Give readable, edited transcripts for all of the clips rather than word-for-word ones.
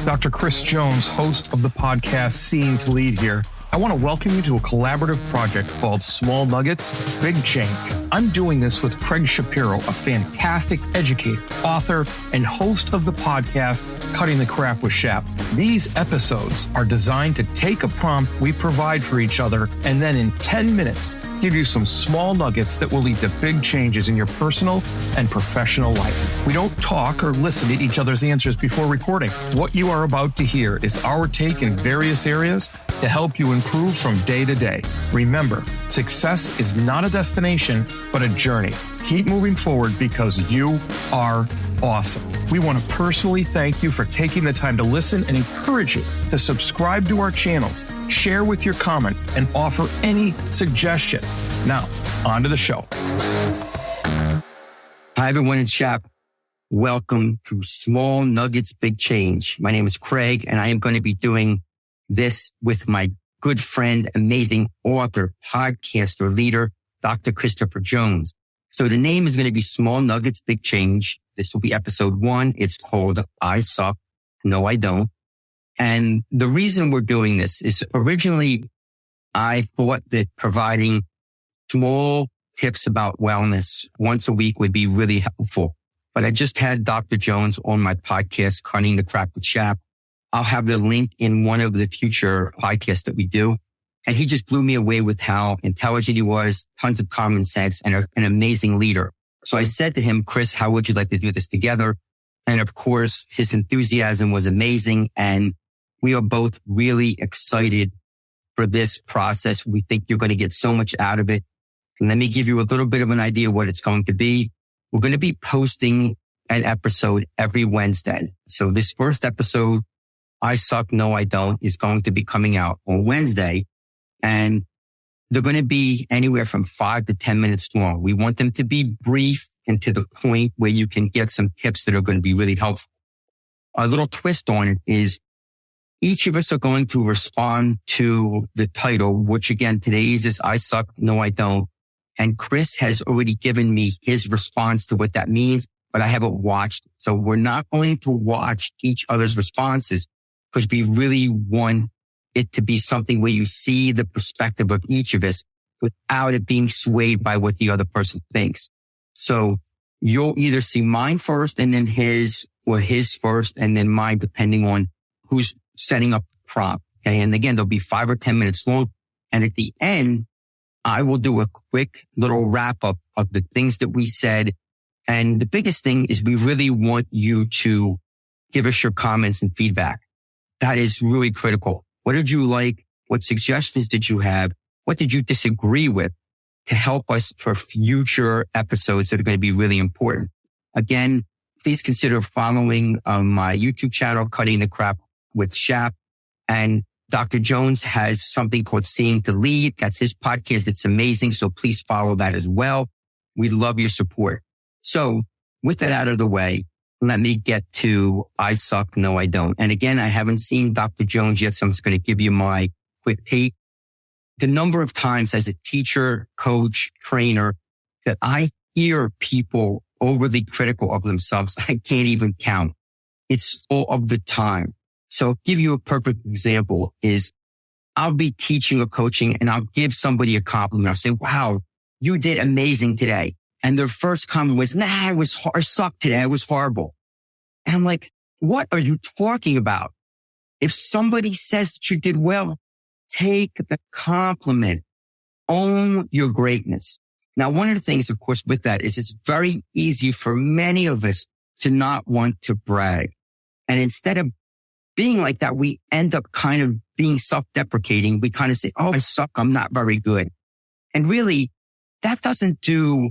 Dr. Chris Jones, host of the podcast Seeing to Lead here. I want to welcome you to a collaborative project called Small Nuggets, Big Change. I'm doing this with Craig Shapiro, a fantastic educator, author, and host of the podcast Cutting the Crap with Shap. These episodes are designed to take a prompt we provide for each other and then in 10 minutes give you some small nuggets that will lead to big changes in your personal and professional life. We don't talk or listen to each other's answers before recording. What you are about to hear is our take in various areas to help you improve from day to day. Remember, success is not a destination, but a journey. Keep moving forward because you are awesome. We want to personally thank you for taking the time to listen and encourage you to subscribe to our channels, share with your comments, and offer any suggestions. Now, on to the show. Hi, everyone. It's Shap. Welcome to Small Nuggets, Big Change. My name is Craig, and I am going to be doing this with my good friend, amazing author, podcaster, leader, Dr. Christopher Jones. So the name is going to be Small Nuggets, Big Change. This will be episode 1. It's called I Suck. No, I Don't. And the reason we're doing this is originally I thought that providing small tips about wellness once a week would be really helpful. But I just had Dr. Jones on my podcast, Cutting the Crap with Shap. I'll have the link in one of the future podcasts that we do. And he just blew me away with how intelligent he was, tons of common sense, and an amazing leader. So I said to him, Chris, how would you like to do this together? And of course, his enthusiasm was amazing. And we are both really excited for this process. We think you're going to get so much out of it. And let me give you a little bit of an idea of what it's going to be. We're going to be posting an episode every Wednesday. So this first episode, I Suck, No, I Don't, is going to be coming out on Wednesday. And they're going to be anywhere from 5 to 10 minutes long. We want them to be brief and to the point where you can get some tips that are going to be really helpful. A little twist on it is each of us are going to respond to the title, which again, today's is I Suck, No, I Don't. And Chris has already given me his response to what that means, but I haven't watched. So we're not going to watch each other's responses because we really want it to be something where you see the perspective of each of us without it being swayed by what the other person thinks. So you'll either see mine first and then his, or his first and then mine, depending on who's setting up the prompt. Okay. And again, they'll be 5 or 10 minutes long. And at the end, I will do a quick little wrap up of the things that we said. And the biggest thing is we really want you to give us your comments and feedback. That is really critical. What did you like? What suggestions did you have? What did you disagree with to help us for future episodes that are going to be really important? Again, please consider following my YouTube channel, Cutting the Crap with Shap. And Dr. Jones has something called Seeing to Lead. That's his podcast. It's amazing. So please follow that as well. We love your support. So with that out of the way, let me get to I Suck, No, I Don't. And again, I haven't seen Dr. Jones yet, so I'm just going to give you my quick take. The number of times as a teacher, coach, trainer that I hear people overly critical of themselves, I can't even count. It's all of the time. So I'll give you a perfect example is I'll be teaching or coaching and I'll give somebody a compliment. I'll say, wow, you did amazing today. And their first comment was, nah, I sucked today. It was horrible. And I'm like, what are you talking about? If somebody says that you did well, take the compliment. Own your greatness. Now, one of the things, of course, with that is it's very easy for many of us to not want to brag. And instead of being like that, we end up kind of being self-deprecating. We kind of say, oh, I suck. I'm not very good. And really, that doesn't do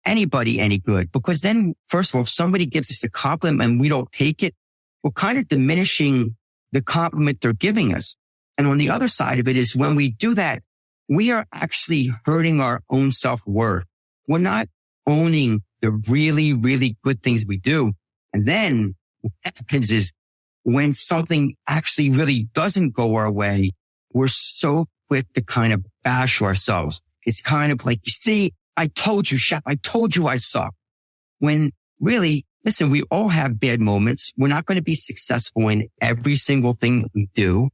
anybody any good, because then, first of all, if somebody gives us a compliment and we don't take it, we're kind of diminishing the compliment they're giving us. And on the other side of it is when we do that, we are actually hurting our own self-worth. We're not owning the really, really good things we do. And then what happens is when something actually really doesn't go our way, we're so quick to kind of bash ourselves. It's kind of like, you see, I told you, Shap, I told you I suck. When really listen, we all have bad moments. We're not going to be successful in every single thing that we do.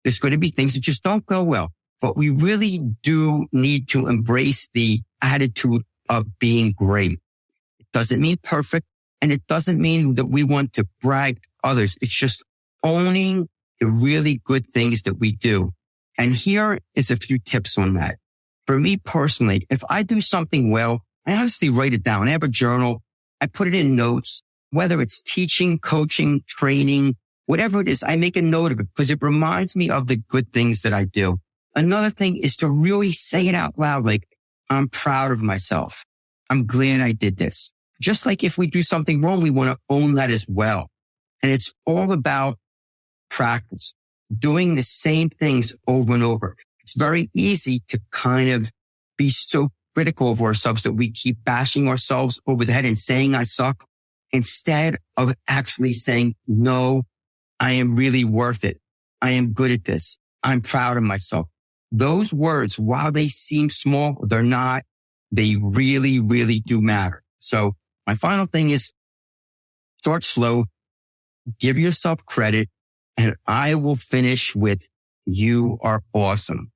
There's going to be things that just don't go well, but we really do need to embrace the attitude of being great. It doesn't mean perfect, and it doesn't mean that we want to brag to others. It's just owning the really good things that we do. And here is a few tips on that. For me personally, if I do something well, I honestly write it down. I have a journal. I put it in notes, whether it's teaching, coaching, training, whatever it is, I make a note of it because it reminds me of the good things that I do. Another thing is to really say it out loud. Like, I'm proud of myself. I'm glad I did this. Just like if we do something wrong, we want to own that as well. And it's all about practice, doing the same things over and over. It's very easy to kind of be so critical of ourselves that we keep bashing ourselves over the head and saying I suck instead of actually saying, no, I am really worth it. I am good at this. I'm proud of myself. Those words, while they seem small, they're not. They really, really do matter. So my final thing is start slow, give yourself credit, and I will finish with you are awesome.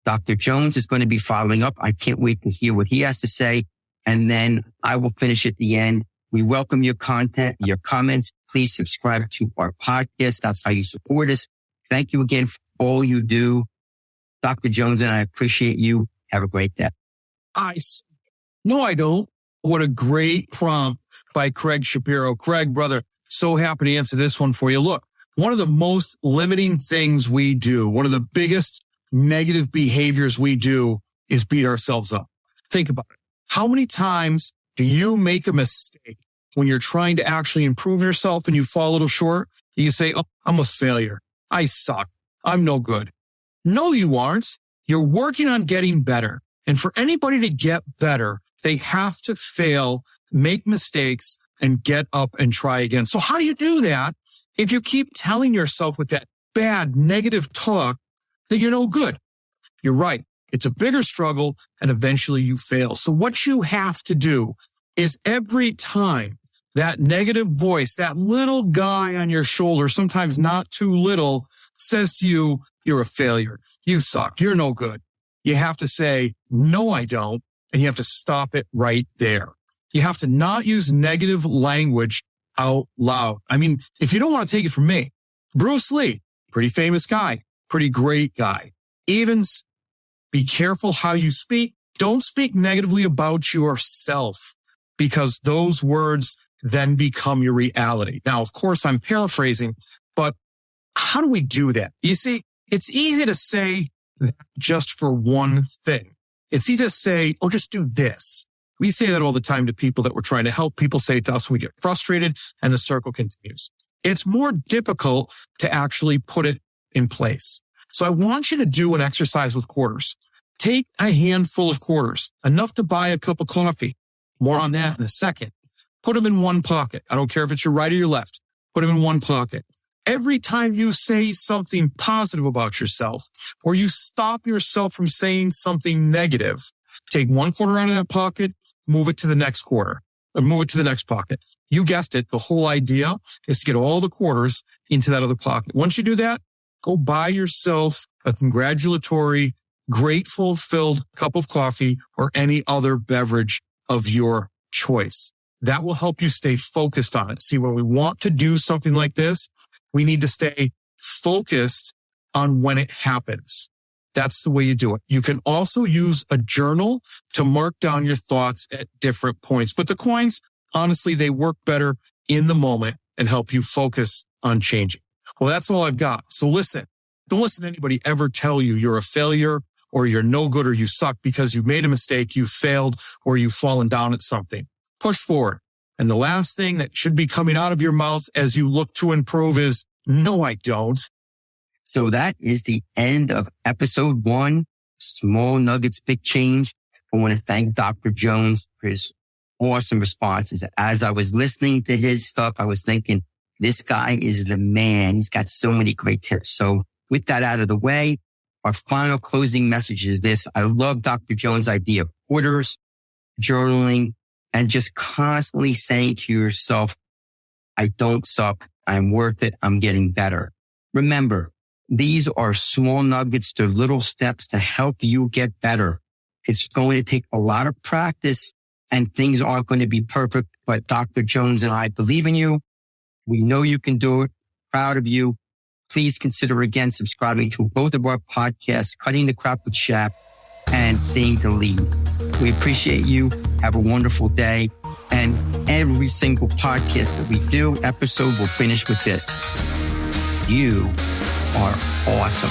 Dr. Jones is going to be following up. I can't wait to hear what he has to say. And then I will finish at the end. We welcome your content, your comments. Please subscribe to our podcast. That's how you support us. Thank you again for all you do. Dr. Jones and I appreciate you. Have a great day. No, I don't. What a great prompt by Craig Shapiro. Craig, brother, so happy to answer this one for you. Look, one of the most limiting things we do, one of the biggest negative behaviors we do is beat ourselves up. Think about it. How many times do you make a mistake when you're trying to actually improve yourself and you fall a little short? You say, oh, I'm a failure. I suck. I'm no good. No, you aren't. You're working on getting better. And for anybody to get better, they have to fail, make mistakes, and get up and try again. So how do you do that if you keep telling yourself with that bad negative talk that you're no good? You're right. It's a bigger struggle and eventually you fail. So what you have to do is every time that negative voice, that little guy on your shoulder, sometimes not too little, says to you, you're a failure. You suck. You're no good. You have to say, no, I don't. And you have to stop it right there. You have to not use negative language out loud. I mean, if you don't want to take it from me, Bruce Lee, pretty famous guy, pretty great guy. Even be careful how you speak. Don't speak negatively about yourself because those words then become your reality. Now, of course, I'm paraphrasing, but how do we do that? You see, it's easy to say that just for one thing. It's easy to say, oh, just do this. We say that all the time to people that we're trying to help. People say it to us, we get frustrated and the circle continues. It's more difficult to actually put it in place. So I want you to do an exercise with quarters. Take a handful of quarters, enough to buy a cup of coffee. More on that in a second. Put them in one pocket. I don't care if it's your right or your left. Put them in one pocket. Every time you say something positive about yourself, or you stop yourself from saying something negative, take one quarter out of that pocket, move it to the next quarter, or move it to the next pocket. You guessed it. The whole idea is to get all the quarters into that other pocket. Once you do that, go buy yourself a congratulatory, grateful-filled cup of coffee or any other beverage of your choice. That will help you stay focused on it. See, when we want to do something like this, we need to stay focused on when it happens. That's the way you do it. You can also use a journal to mark down your thoughts at different points. But the coins, honestly, they work better in the moment and help you focus on changing. Well, that's all I've got. So listen, don't listen to anybody ever tell you you're a failure or you're no good or you suck because you made a mistake, you failed, or you've fallen down at something. Push forward. And the last thing that should be coming out of your mouth as you look to improve is, no, I don't. So that is the end of episode 1, Small Nuggets, Big Change. I want to thank Dr. Jones for his awesome responses. As I was listening to his stuff, I was thinking, this guy is the man. He's got so many great tips. So with that out of the way, our final closing message is this. I love Dr. Jones' idea of quarters, journaling, and just constantly saying to yourself, I don't suck. I'm worth it. I'm getting better. Remember, these are small nuggets. They're little steps to help you get better. It's going to take a lot of practice and things aren't going to be perfect, but Dr. Jones and I believe in you. We know you can do it. Proud of you. Please consider again subscribing to both of our podcasts, Cutting the Crap with Shap and Seeing to Lead. We appreciate you. Have a wonderful day. And every single podcast that we do, episode will finish with this. You are awesome.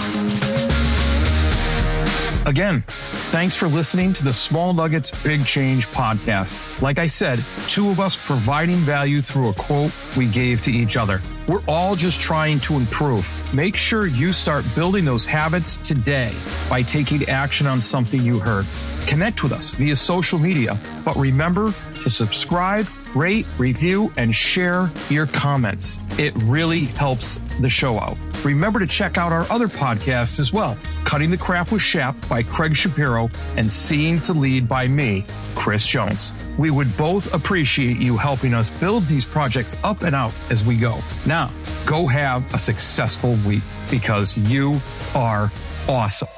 Again, thanks for listening to the Small Nuggets Big Change podcast. Like I said, two of us providing value through a quote we gave to each other. We're all just trying to improve. Make sure you start building those habits today by taking action on something you heard. Connect with us via social media, but remember to subscribe, rate, review, and share your comments. It really helps the show out. Remember to check out our other podcasts as well, Cutting the Crap with Shap by Craig Shapiro and Seeing to Lead by me, Chris Jones. We would both appreciate you helping us build these projects up and out as we go. Now, go have a successful week because you are awesome.